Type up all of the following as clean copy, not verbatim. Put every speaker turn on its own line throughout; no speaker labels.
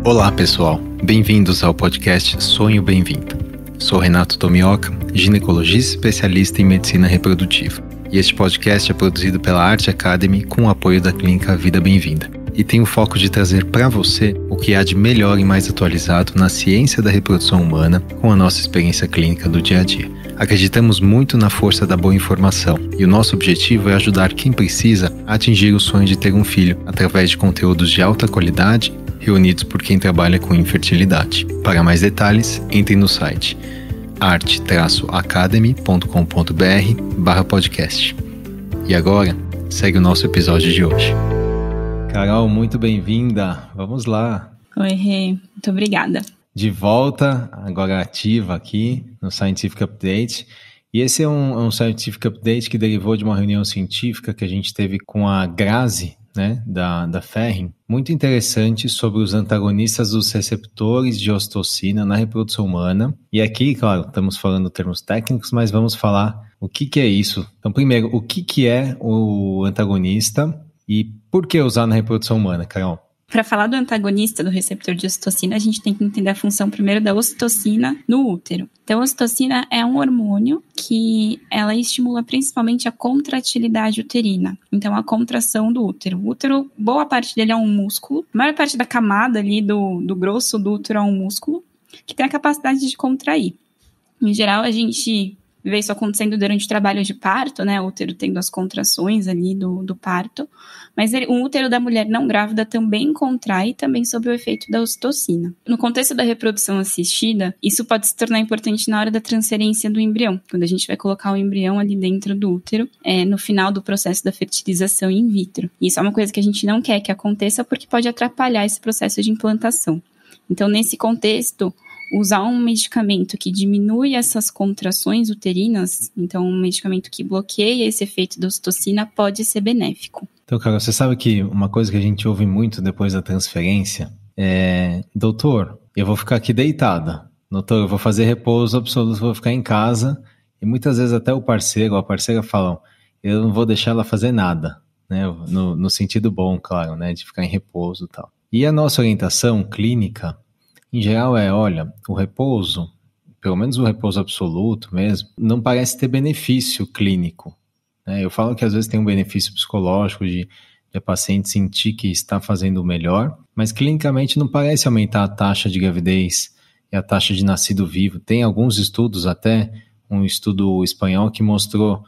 Olá pessoal, bem-vindos ao podcast Sonho Bem-vindo. Sou Renato Tomioka, ginecologista especialista em medicina reprodutiva. E este podcast é produzido pela Arte Academy com o apoio da Clínica Vida Bem-vinda. E tem o foco de trazer para você o que há de melhor e mais atualizado na ciência da reprodução humana com a nossa experiência clínica do dia a dia. Acreditamos muito na força da boa informação e o nosso objetivo é ajudar quem precisa a atingir o sonho de ter um filho através de conteúdos de alta qualidade reunidos por quem trabalha com infertilidade. Para mais detalhes, entre no site arte-academy.com.br/podcast. E agora, segue o nosso episódio de hoje. Carol, muito bem-vinda. Vamos lá.
Oi, Rê. Muito obrigada.
De volta, agora ativa aqui no Scientific Update. E esse é um Scientific Update que derivou de uma reunião científica que a gente teve com a Grazi, né, da Ferrin, muito interessante sobre os antagonistas dos receptores de ocitocina na reprodução humana. E aqui, claro, estamos falando termos técnicos, mas vamos falar o que é isso. Então, primeiro, o que é o antagonista e por que usar na reprodução humana, Carol?
Para falar do antagonista do receptor de ocitocina, a gente tem que entender a função primeiro da ocitocina no útero. Então, a ocitocina é um hormônio que ela estimula principalmente a contratilidade uterina. Então, a contração do útero. O útero, boa parte dele é um músculo. A maior parte da camada ali do grosso do útero é um músculo que tem a capacidade de contrair. Em geral, a gente vê isso acontecendo durante o trabalho de parto, né? O útero tendo as contrações ali do parto. Mas o útero da mulher não grávida também contrai, também sob o efeito da ocitocina. No contexto da reprodução assistida, isso pode se tornar importante na hora da transferência do embrião, quando a gente vai colocar o embrião ali dentro do útero, no final do processo da fertilização in vitro. Isso é uma coisa que a gente não quer que aconteça porque pode atrapalhar esse processo de implantação. Então, nesse contexto, usar um medicamento que diminui essas contrações uterinas, então um medicamento que bloqueia esse efeito da ocitocina pode ser benéfico.
Então, Carol, você sabe que uma coisa que a gente ouve muito depois da transferência é: doutor, eu vou ficar aqui deitada. Doutor, eu vou fazer repouso absoluto, vou ficar em casa. E muitas vezes até o parceiro ou a parceira falam: eu não vou deixar ela fazer nada, né? No sentido bom, claro, né? De ficar em repouso e tal. E a nossa orientação clínica, em geral, olha, o repouso, pelo menos o repouso absoluto mesmo, não parece ter benefício clínico. Eu falo que às vezes tem um benefício psicológico de a paciente sentir que está fazendo o melhor, mas clinicamente não parece aumentar a taxa de gravidez e a taxa de nascido vivo. Tem alguns estudos, até um estudo espanhol que mostrou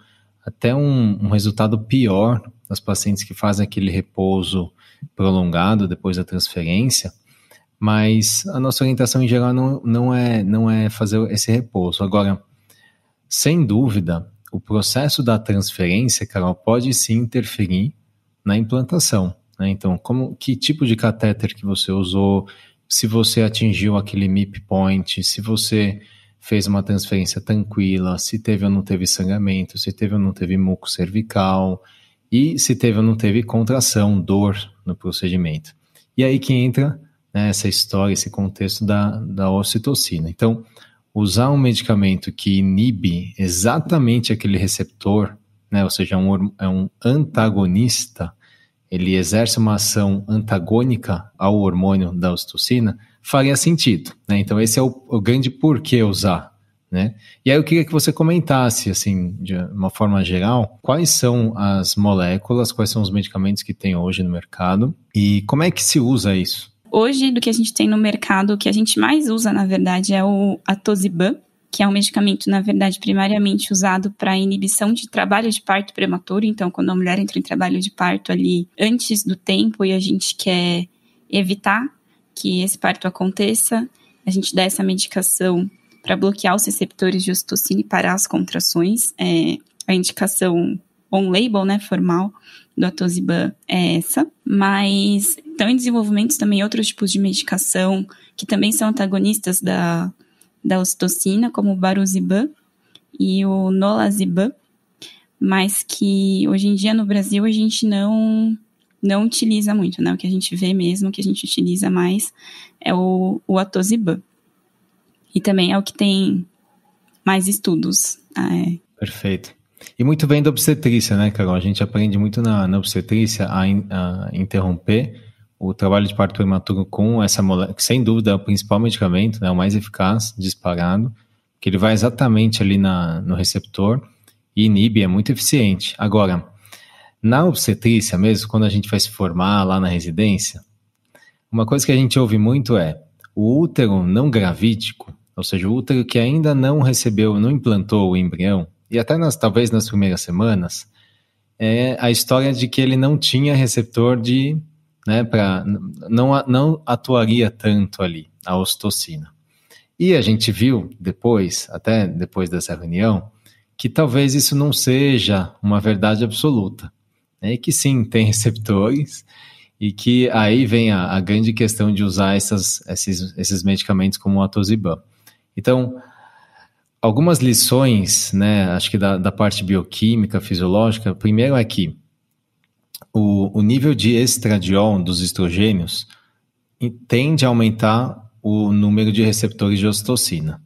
até um resultado pior nas pacientes que fazem aquele repouso prolongado depois da transferência, mas a nossa orientação em geral não é fazer esse repouso. Agora, sem dúvida, o processo da transferência, Carol, pode sim interferir na implantação, né? Então, que tipo de catéter que você usou, se você atingiu aquele MIP point, se você fez uma transferência tranquila, se teve ou não teve sangramento, se teve ou não teve muco cervical e se teve ou não teve contração, dor no procedimento. E aí que entra, né, essa história, esse contexto da ocitocina. Então, usar um medicamento que inibe exatamente aquele receptor, né, ou seja, é um antagonista, ele exerce uma ação antagônica ao hormônio da ocitocina, faria sentido, né? Então esse é o grande porquê usar, né? E aí eu queria que você comentasse, assim, de uma forma geral, quais são as moléculas, quais são os medicamentos que tem hoje no mercado e como é que se usa isso?
Hoje, do que a gente tem no mercado, o que a gente mais usa, na verdade, é o atosiban, que é um medicamento, na verdade, primariamente usado para inibição de trabalho de parto prematuro. Então, quando a mulher entra em trabalho de parto ali antes do tempo e a gente quer evitar que esse parto aconteça, a gente dá essa medicação para bloquear os receptores de ocitocina e parar as contrações. A indicação on-label, né, formal, do atosiban é essa, mas estão em desenvolvimento também outros tipos de medicação que também são antagonistas da ocitocina, como o baruziban e o nolaziban, mas que hoje em dia no Brasil a gente não utiliza muito, né? O que a gente vê mesmo, o que a gente utiliza mais é o atosiban. E também é o que tem mais estudos.
Perfeito. E muito bem da obstetrícia, né, Carol? A gente aprende muito na obstetrícia a interromper o trabalho de parto prematuro com essa molécula, sem dúvida é o principal medicamento, né, o mais eficaz, disparado, que ele vai exatamente ali no receptor e inibe, é muito eficiente. Agora, na obstetrícia mesmo, quando a gente vai se formar lá na residência, uma coisa que a gente ouve muito é o útero não gravídico, ou seja, o útero que ainda não recebeu, não implantou o embrião, e até talvez nas primeiras semanas, é a história de que ele não tinha receptor não atuaria tanto ali a ocitocina. E a gente viu até depois dessa reunião, que talvez isso não seja uma verdade absoluta, né? E que sim, tem receptores, e que aí vem a grande questão de usar esses medicamentos como o atosiban. Então, algumas lições, né, acho que da parte bioquímica, fisiológica, primeiro é que o nível de estradiol dos estrogênios tende a aumentar o número de receptores de ocitocina.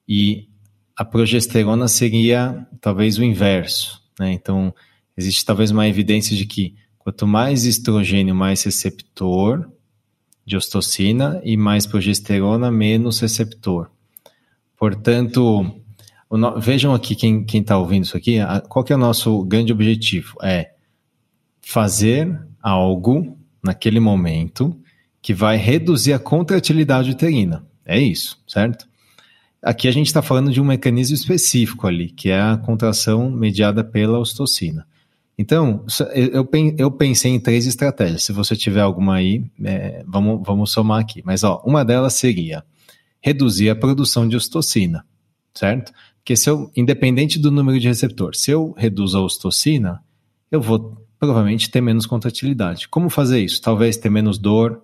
E a progesterona seria talvez o inverso, né? Então, existe talvez uma evidência de que quanto mais estrogênio, mais receptor de ocitocina, e mais progesterona, menos receptor. Portanto, vejam aqui quem está ouvindo isso aqui, qual que é o nosso grande objetivo? É fazer algo naquele momento que vai reduzir a contratilidade uterina. É isso, certo? Aqui a gente está falando de um mecanismo específico ali, que é a contração mediada pela ocitocina. Então, eu pensei em 3 estratégias. Se você tiver alguma aí, vamos somar aqui. Mas uma delas seria reduzir a produção de ocitocina, certo? Porque independente do número de receptor, se eu reduzo a ocitocina, eu vou provavelmente ter menos contratilidade. Como fazer isso? Talvez ter menos dor,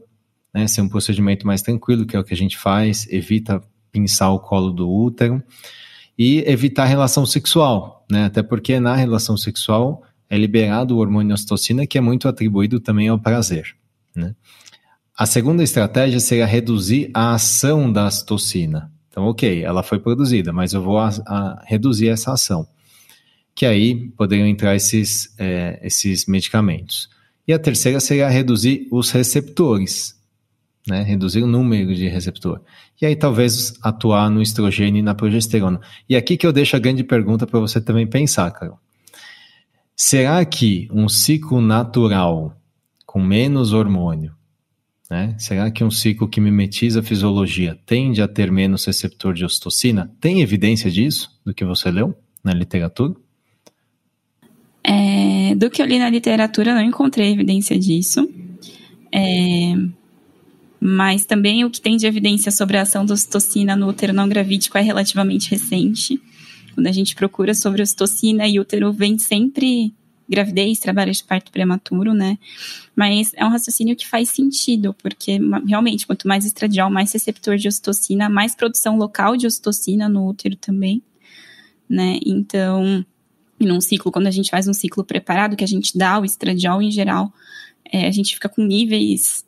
né? Ser um procedimento mais tranquilo, que é o que a gente faz, evita pinçar o colo do útero e evitar a relação sexual, né? Até porque na relação sexual é liberado o hormônio ocitocina, que é muito atribuído também ao prazer, né? A segunda estratégia seria reduzir a ação da ocitocina. Então, ok, ela foi produzida, mas eu vou reduzir essa ação. Que aí poderiam entrar esses medicamentos. E a terceira seria reduzir os receptores, né? Reduzir o número de receptor. E aí talvez atuar no estrogênio e na progesterona. E aqui que eu deixo a grande pergunta para você também pensar, Carol. Será que um ciclo natural com menos hormônio, né? Será que um ciclo que mimetiza a fisiologia tende a ter menos receptor de ocitocina? Tem evidência disso, do que você leu na literatura?
Do que eu li na literatura, eu não encontrei evidência disso. Mas também o que tem de evidência sobre a ação da ocitocina no útero não gravídico é relativamente recente. Quando a gente procura sobre ocitocina e útero, vem sempre gravidez, trabalho de parto prematuro, né? Mas é um raciocínio que faz sentido, porque realmente, quanto mais estradiol, mais receptor de ocitocina, mais produção local de ocitocina no útero também, né? Então, num ciclo, quando a gente faz um ciclo preparado, que a gente dá o estradiol em geral, a gente fica com níveis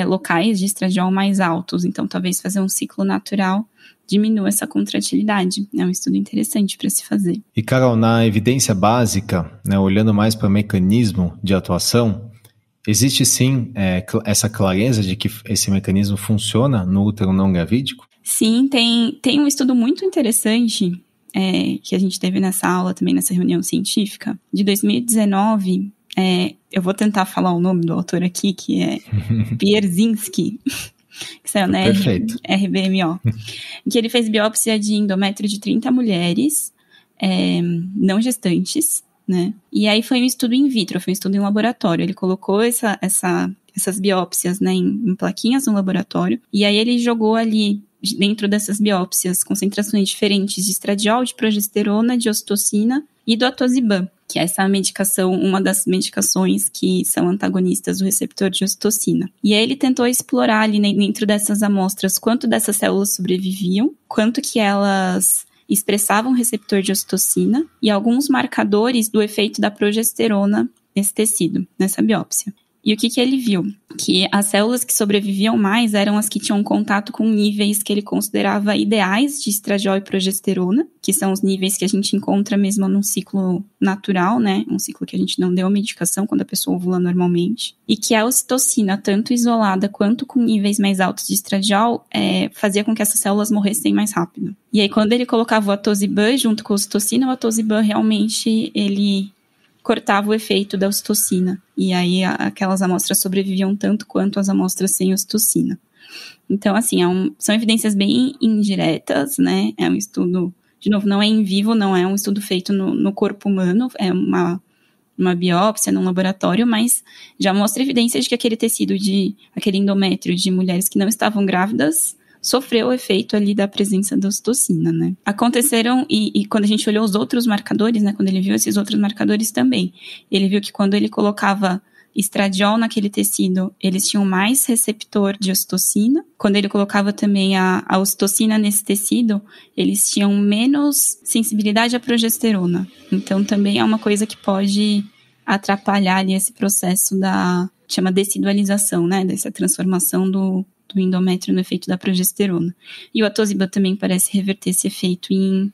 locais de estradiol mais altos. Então, talvez fazer um ciclo natural diminua essa contratilidade. É um estudo interessante para se fazer.
E, Carol, na evidência básica, né, olhando mais para o mecanismo de atuação, existe sim essa clareza de que esse mecanismo funciona no útero não gravídico?
Sim, tem um estudo muito interessante que a gente teve nessa aula, também nessa reunião científica, de 2019. Eu vou tentar falar o nome do autor aqui, que é Pierzynski, que saiu na RBMO, que ele fez biópsia de endométrio de 30 mulheres não gestantes, né? E aí foi um estudo in vitro, foi um estudo em laboratório. Ele colocou essas biópsias, né, em plaquinhas no laboratório, e aí ele jogou ali dentro dessas biópsias concentrações diferentes de estradiol, de progesterona, de ocitocina e do atosiban, que é essa medicação, uma das medicações que são antagonistas do receptor de ocitocina. E aí ele tentou explorar ali dentro dessas amostras quanto dessas células sobreviviam, quanto que elas expressavam receptor de ocitocina e alguns marcadores do efeito da progesterona nesse tecido, nessa biópsia. E o que ele viu? Que as células que sobreviviam mais eram as que tinham contato com níveis que ele considerava ideais de estradiol e progesterona, que são os níveis que a gente encontra mesmo num ciclo natural, né? Um ciclo que a gente não deu medicação quando a pessoa ovula normalmente. E que a ocitocina, tanto isolada quanto com níveis mais altos de estradiol, fazia com que essas células morressem mais rápido. E aí, quando ele colocava o atosiban junto com a ocitocina, o atosiban realmente, ele cortava o efeito da ocitocina. E aí, aquelas amostras sobreviviam tanto quanto as amostras sem ocitocina. Então, assim, são evidências bem indiretas, né? É um estudo, de novo, não é em vivo, não é um estudo feito no corpo humano, é uma biópsia num laboratório, mas já mostra evidência de que aquele tecido, aquele endométrio de mulheres que não estavam grávidas, sofreu o efeito ali da presença da ocitocina, né? Aconteceram, e quando a gente olhou os outros marcadores, né? Quando ele viu esses outros marcadores também, ele viu que quando ele colocava estradiol naquele tecido, eles tinham mais receptor de ocitocina. Quando ele colocava também a ocitocina nesse tecido, eles tinham menos sensibilidade à progesterona. Então, também é uma coisa que pode atrapalhar ali esse processo chama decidualização, né? Dessa transformação do endométrio no efeito da progesterona. E o atosiban também parece reverter esse efeito in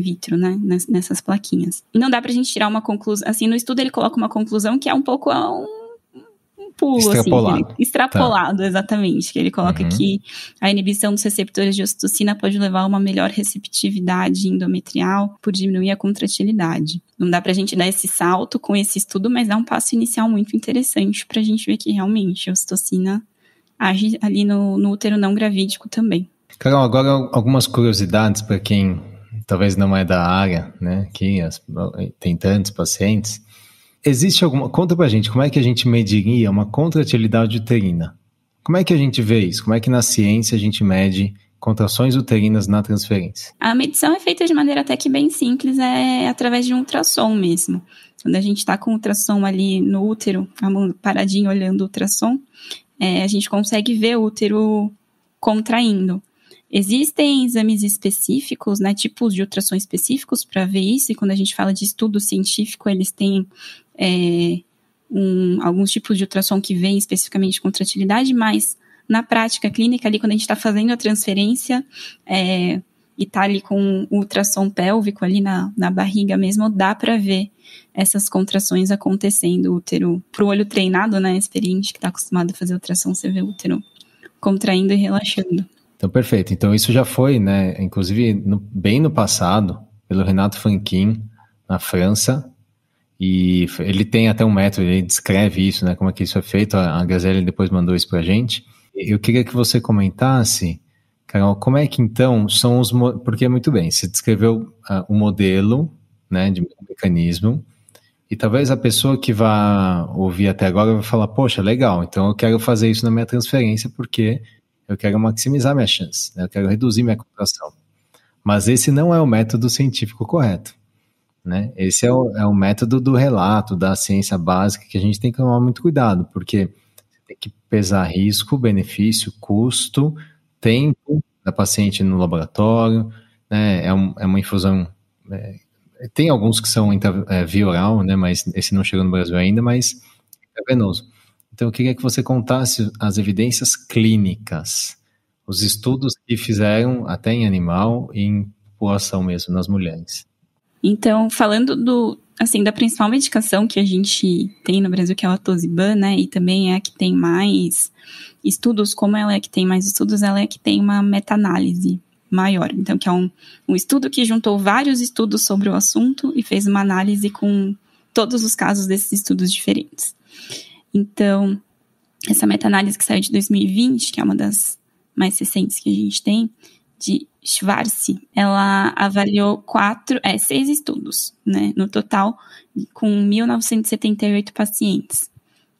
vitro, né, nessas plaquinhas. E não dá pra gente tirar uma conclusão, assim, no estudo ele coloca uma conclusão que é um pouco um pulo,
extrapolado.
Assim, extrapolado, tá. Exatamente, que ele coloca que a inibição dos receptores de ocitocina pode levar a uma melhor receptividade endometrial por diminuir a contratilidade. Não dá pra gente dar esse salto com esse estudo, mas dá um passo inicial muito interessante pra gente ver que realmente a ocitocina age ali no útero não gravídico também.
Carol, agora algumas curiosidades para quem talvez não é da área, né, que tem tantos pacientes. Existe conta pra gente, como é que a gente mediria uma contratilidade uterina? Como é que a gente vê isso? Como é que na ciência a gente mede contrações uterinas na transferência?
A medição é feita de maneira até que bem simples, através de um ultrassom mesmo. Quando a gente está com o ultrassom ali no útero, a mão paradinha olhando o ultrassom, a gente consegue ver o útero contraindo. Existem exames específicos, né, tipos de ultrassom específicos para ver isso, e quando a gente fala de estudo científico, eles têm alguns tipos de ultrassom que veem especificamente contratilidade, mas na prática clínica, ali quando a gente está fazendo a transferência e está ali com o ultrassom pélvico ali na barriga mesmo, dá para ver essas contrações acontecendo, o útero, para o olho treinado, né, experiente, que está acostumado a fazer ultrassom, você vê o útero contraindo e relaxando.
Então, perfeito. Então, isso já foi, né, inclusive, bem no passado, pelo Renato Franquin, na França, e ele tem até um método, ele descreve isso, né, como é que isso é feito, a Gazelle depois mandou isso pra gente. Eu queria que você comentasse, Carol, como é que então são porque muito bem, você descreveu o modelo, né, de mecanismo, e talvez a pessoa que vai ouvir até agora vai falar, poxa, legal, então eu quero fazer isso na minha transferência porque eu quero maximizar minha chance, né? Eu quero reduzir minha contração. Mas esse não é o método científico correto, né? Esse é o método do relato, da ciência básica, que a gente tem que tomar muito cuidado, porque tem que pesar risco, benefício, custo, tempo da paciente no laboratório, né? É uma infusão... tem alguns que são via oral, né? Mas esse não chegou no Brasil ainda, mas é venoso. Então, eu queria que você contasse as evidências clínicas, os estudos que fizeram até em animal e em população mesmo, nas mulheres.
Então, falando da principal medicação que a gente tem no Brasil, que é o atosiban, né, e também é a que tem mais estudos, como ela é a que tem mais estudos, ela é a que tem uma meta-análise maior. Então, que é um estudo que juntou vários estudos sobre o assunto e fez uma análise com todos os casos desses estudos diferentes. Então, essa meta-análise que saiu de 2020, que é uma das mais recentes que a gente tem, de Schwarze, ela avaliou 6 estudos, né, no total, com 1.978 pacientes,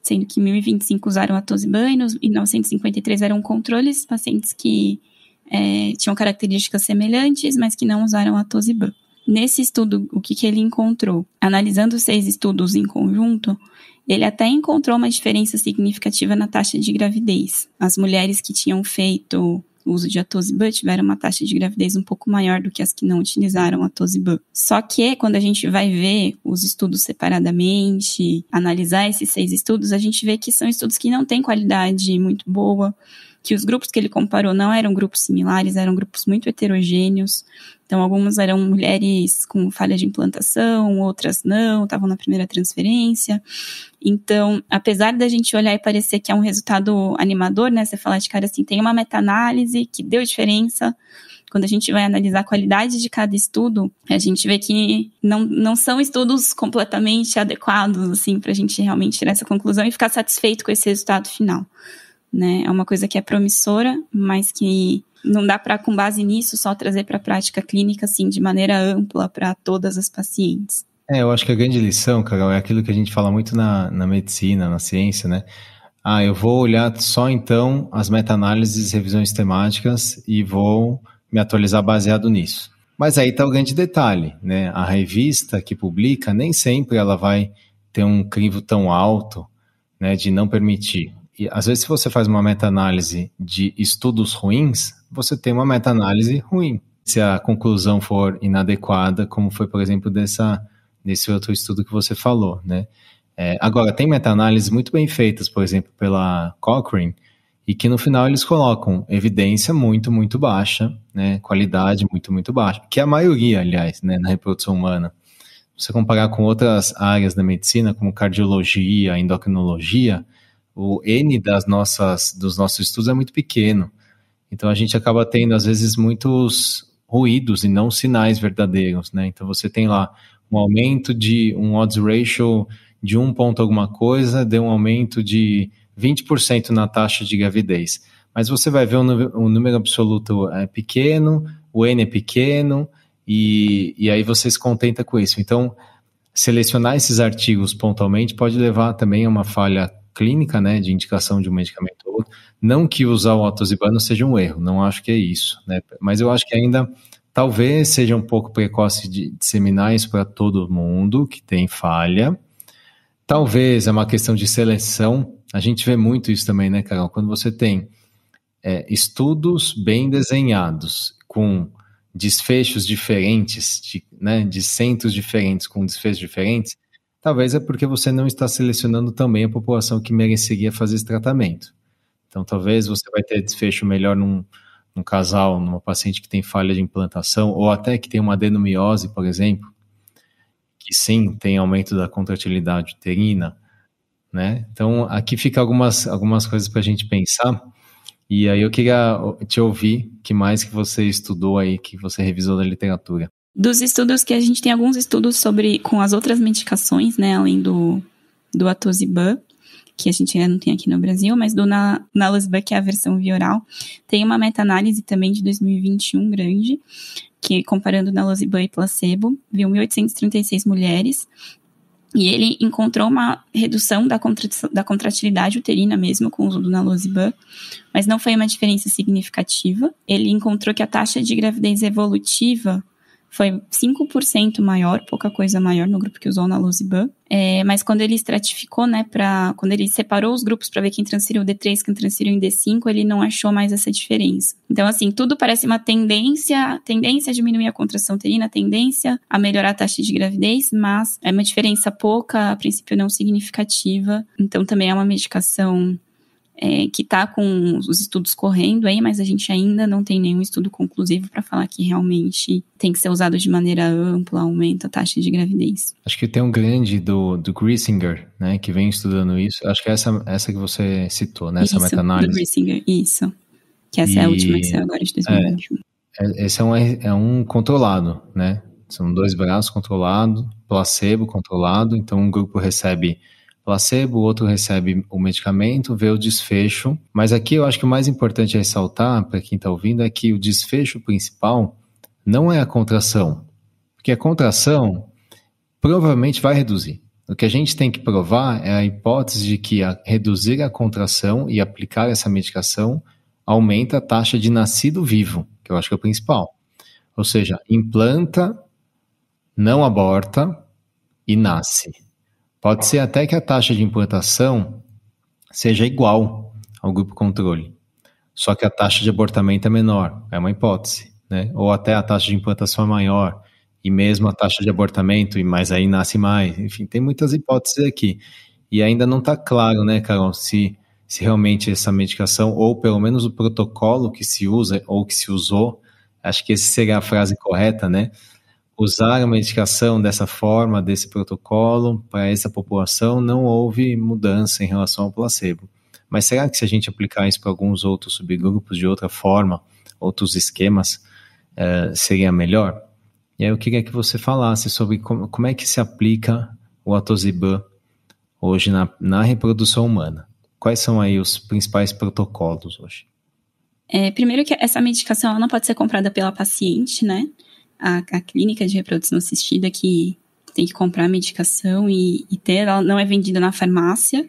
sendo que 1.025 usaram atosiban e 953 eram controles, pacientes que tinham características semelhantes, mas que não usaram atosiban. Nesse estudo, o que ele encontrou? Analisando os 6 estudos em conjunto, ele até encontrou uma diferença significativa na taxa de gravidez. As mulheres que tinham feito o uso de atosiban tiveram uma taxa de gravidez um pouco maior do que as que não utilizaram atosiban. Só que quando a gente vai ver os estudos separadamente, analisar esses 6 estudos, a gente vê que são estudos que não têm qualidade muito boa, que os grupos que ele comparou não eram grupos similares, eram grupos muito heterogêneos. Então, algumas eram mulheres com falha de implantação, outras não, estavam na primeira transferência. Então, apesar da gente olhar e parecer que é um resultado animador, né? Você falar de cara assim, tem uma meta-análise que deu diferença. Quando a gente vai analisar a qualidade de cada estudo, a gente vê que não são estudos completamente adequados, assim, para a gente realmente tirar essa conclusão e ficar satisfeito com esse resultado final, né? É uma coisa que é promissora, mas que não dá para, com base nisso, só trazer para a prática clínica, assim, de maneira ampla para todas as pacientes.
Eu acho que a grande lição, Carol, é aquilo que a gente fala muito na medicina, na ciência, né? Eu vou olhar só, então, as meta-análises, revisões temáticas e vou me atualizar baseado nisso. Mas aí está o grande detalhe, né? A revista que publica, nem sempre ela vai ter um crivo tão alto, né, de não permitir. E, às vezes, se você faz uma meta-análise de estudos ruins, você tem uma meta-análise ruim. Se a conclusão for inadequada, como foi, por exemplo, desse outro estudo que você falou, né? Agora, tem meta-análises muito bem feitas, por exemplo, pela Cochrane, e que no final eles colocam evidência muito, muito baixa, né? Qualidade muito, muito baixa, que é a maioria, aliás, né, na reprodução humana. Se você comparar com outras áreas da medicina, como cardiologia, endocrinologia, o N dos nossos estudos é muito pequeno. Então, a gente acaba tendo, às vezes, muitos ruídos e não sinais verdadeiros, né? Então, você tem lá um aumento de um odds ratio de 1 ponto alguma coisa, deu um aumento de 20% na taxa de gravidez. Mas você vai ver o número absoluto é pequeno, o N é pequeno, e aí você se contenta com isso. Então, selecionar esses artigos pontualmente pode levar também a uma falha clínica, né, de indicação de um medicamento ou outro. Não que usar o atosibano seja um erro, não acho que é isso, né? Mas eu acho que ainda talvez seja um pouco precoce de disseminar isso para todo mundo que tem falha. Talvez é uma questão de seleção. A gente vê muito isso também, né, Carol? Quando você tem estudos bem desenhados, com desfechos diferentes, de centros diferentes, com desfechos diferentes, talvez é porque você não está selecionando também a população que mereceria fazer esse tratamento. Então, talvez você vai ter desfecho melhor num casal, numa paciente que tem falha de implantação, ou até que tem uma adenomiose, por exemplo, que sim, tem aumento da contratilidade uterina, né? Então, aqui fica algumas coisas para a gente pensar, e aí eu queria te ouvir, que mais que você estudou aí, que você revisou da literatura.
Dos estudos que a gente tem alguns estudos com as outras medicações, né, além do atosiban, que a gente ainda não tem aqui no Brasil, mas do naloxone, que é a versão via oral. Tem uma meta-análise também de 2021 grande, que comparando naloxone e placebo, viu 1.836 mulheres, e ele encontrou uma redução da contratilidade uterina mesmo com o uso do naloxone, mas não foi uma diferença significativa. Ele encontrou que a taxa de gravidez evolutiva foi 5% maior, pouca coisa maior no grupo que usou o naloxone, mas quando ele estratificou, né, quando ele separou os grupos para ver quem transferiu o D3, quem transferiu em D5, ele não achou mais essa diferença. Então, assim, tudo parece uma tendência a diminuir a contração uterina, tendência a melhorar a taxa de gravidez, mas é uma diferença pouca, a princípio não significativa. Então, também é uma medicação que está com os estudos correndo aí, mas a gente ainda não tem nenhum estudo conclusivo para falar que realmente tem que ser usado de maneira ampla, aumenta a taxa de gravidez.
Acho que tem um grande do Griesinger, né, que vem estudando isso. Acho que é essa que você citou, né, essa meta-análise.
Do Griesinger, isso. Que essa é a última que saiu agora de 2021.
Esse é um controlado, né? São 2 braços controlados, placebo controlado, então um grupo recebe placebo, o outro recebe o medicamento, vê o desfecho. Mas aqui eu acho que o mais importante a ressaltar, para quem está ouvindo, é que o desfecho principal não é a contração. Porque a contração provavelmente vai reduzir. O que a gente tem que provar é a hipótese de que reduzir a contração e aplicar essa medicação aumenta a taxa de nascido vivo, que eu acho que é o principal. Ou seja, implanta, não aborta e nasce. Pode ser até que a taxa de implantação seja igual ao grupo controle. só que a taxa de abortamento é menor, é uma hipótese, né? Ou até a taxa de implantação é maior, e mesmo a taxa de abortamento, mas aí nasce mais. Enfim, tem muitas hipóteses aqui. E ainda não está claro, né, Carol, se realmente essa medicação, ou pelo menos o protocolo que se usa, ou que se usou, acho que essa seria a frase correta, né? Usar a medicação dessa forma, desse protocolo, para essa população, não houve mudança em relação ao placebo. Mas será que se a gente aplicar isso para alguns outros subgrupos de outra forma, outros esquemas, seria melhor? E aí eu queria que você falasse sobre como é que se aplica o atosiban hoje na reprodução humana. Quais são aí os principais protocolos hoje?
Primeiro que essa medicação ela não pode ser comprada pela paciente, né? A clínica de reprodução assistida que tem que comprar a medicação e ter, ela não é vendida na farmácia,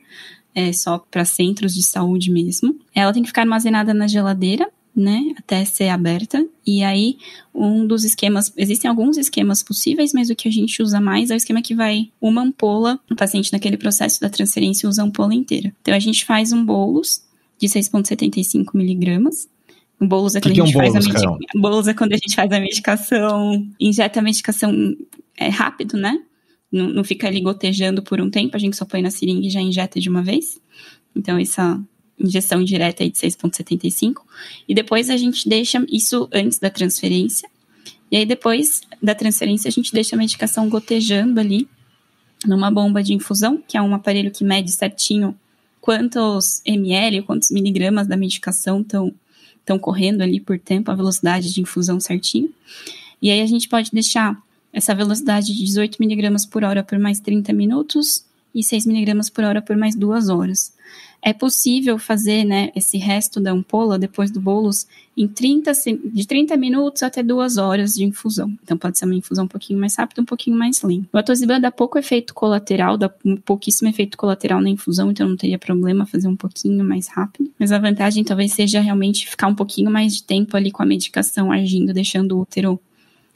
é só para centros de saúde mesmo. Ela tem que ficar armazenada na geladeira, né, até ser aberta, e aí um dos esquemas, existem alguns esquemas possíveis, mas o que a gente usa mais é o esquema que vai uma ampola, o paciente naquele processo da transferência usa a ampola inteira. Então a gente faz um bolus de 6,75 miligramas. O bolus é quando a gente faz a medicação. Bolus é quando a gente faz a medicação, injeta a medicação rápido, né? Não fica ali gotejando por um tempo, a gente só põe na seringa e já injeta de uma vez. Então essa injeção direta aí de 6,75. E depois a gente deixa isso antes da transferência. E aí depois da transferência a gente deixa a medicação gotejando ali numa bomba de infusão, que é um aparelho que mede certinho quantos ml, quantos miligramas da medicação estão correndo ali por tempo, a velocidade de infusão certinho. E aí a gente pode deixar essa velocidade de 18 miligramas por hora por mais 30 minutos e 6 miligramas por hora por mais 2 horas. É possível fazer, né, esse resto da ampola, depois do bolus, de 30 minutos até 2 horas de infusão. Então pode ser uma infusão um pouquinho mais rápida, um pouquinho mais lenta. O atosiban dá pouco efeito colateral, dá pouquíssimo efeito colateral na infusão, então não teria problema fazer um pouquinho mais rápido. Mas a vantagem talvez seja realmente ficar um pouquinho mais de tempo ali com a medicação agindo, deixando o útero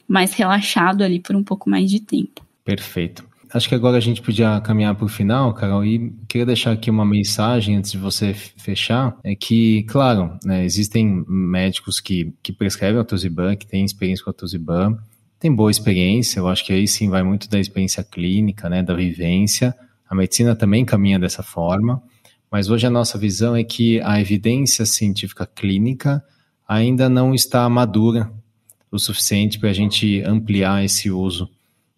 mais relaxado ali por um pouco mais de tempo.
Perfeito. Acho que agora a gente podia caminhar para o final, Carol, e queria deixar aqui uma mensagem antes de você fechar, é que, claro, né, existem médicos que prescrevem atosiban, que têm experiência com atosiban, tem boa experiência, eu acho que aí sim vai muito da experiência clínica, né, da vivência, a medicina também caminha dessa forma, mas hoje a nossa visão é que a evidência científica clínica ainda não está madura o suficiente para a gente ampliar esse uso,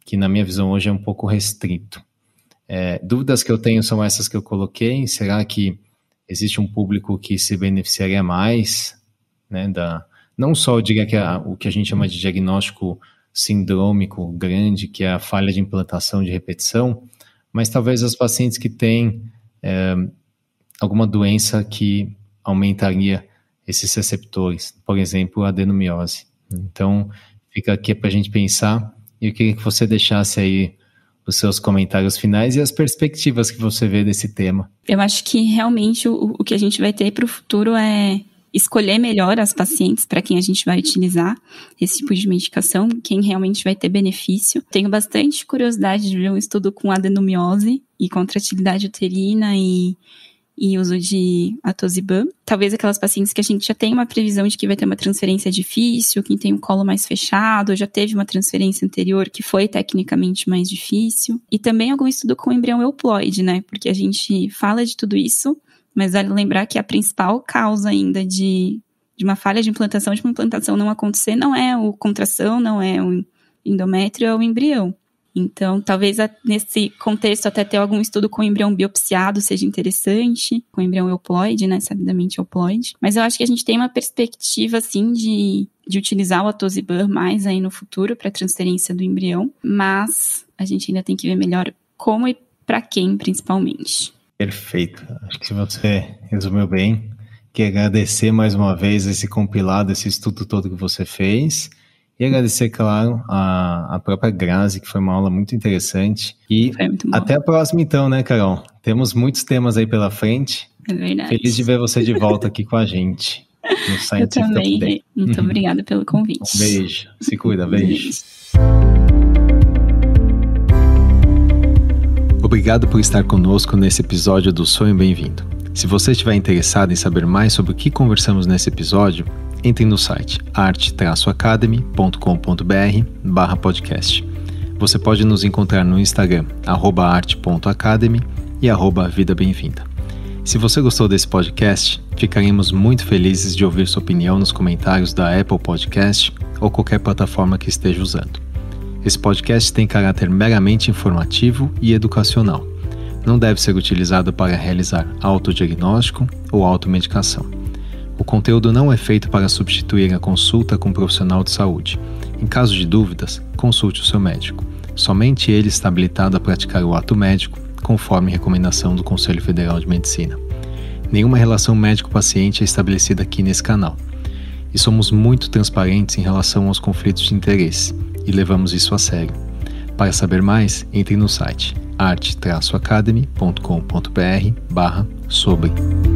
que na minha visão hoje é um pouco restrito. Dúvidas que eu tenho são essas que eu coloquei. Será que existe um público que se beneficiaria mais, né, não só, eu diria que o que a gente chama de diagnóstico sindrômico grande, que é a falha de implantação de repetição, mas talvez as pacientes que têm alguma doença que aumentaria esses receptores, por exemplo, a adenomiose. Então, fica aqui para a gente pensar. E eu queria que você deixasse aí os seus comentários finais e as perspectivas que você vê desse tema.
Eu acho que realmente o que a gente vai ter para o futuro é escolher melhor as pacientes para quem a gente vai utilizar esse tipo de medicação, quem realmente vai ter benefício. Tenho bastante curiosidade de ver um estudo com adenomiose e contratilidade uterina e uso de atosiban. Talvez aquelas pacientes que a gente já tem uma previsão de que vai ter uma transferência difícil, quem tem um colo mais fechado, já teve uma transferência anterior que foi tecnicamente mais difícil. E também algum estudo com embrião euploide, né? Porque a gente fala de tudo isso, mas vale lembrar que a principal causa ainda de uma falha de uma implantação não acontecer, não é a contração, não é o endométrio, é o embrião. Então, talvez nesse contexto até ter algum estudo com embrião biopsiado seja interessante, com embrião euploide, né, sabidamente euploide. Mas eu acho que a gente tem uma perspectiva, assim, de utilizar o atosiban mais aí no futuro para transferência do embrião, mas a gente ainda tem que ver melhor como e para quem, principalmente.
Perfeito. Acho que você resumiu bem. Quero agradecer mais uma vez esse compilado, esse estudo todo que você fez. E agradecer, claro, a própria Grazi, que foi uma aula muito interessante. E até a próxima então, né, Carol? Temos muitos temas aí pela frente.
É verdade.
Feliz de ver você de volta aqui com a gente. No Scientific
Eu também. Update. Muito obrigada pelo convite.
Um beijo. Se cuida. Beijo. Obrigado por estar conosco nesse episódio do Sonho Bem-vindo. Se você estiver interessado em saber mais sobre o que conversamos nesse episódio, entre no site arte-academy.com.br/podcast. Você pode nos encontrar no Instagram, @arte.academy e @vida bem-vinda. Se você gostou desse podcast, ficaremos muito felizes de ouvir sua opinião nos comentários da Apple Podcast ou qualquer plataforma que esteja usando. Esse podcast tem caráter meramente informativo e educacional. Não deve ser utilizado para realizar autodiagnóstico ou automedicação. O conteúdo não é feito para substituir a consulta com um profissional de saúde. Em caso de dúvidas, consulte o seu médico. Somente ele está habilitado a praticar o ato médico, conforme recomendação do Conselho Federal de Medicina. Nenhuma relação médico-paciente é estabelecida aqui nesse canal. E somos muito transparentes em relação aos conflitos de interesse, e levamos isso a sério. Para saber mais, entre no site arte-academy.com.br/sobre.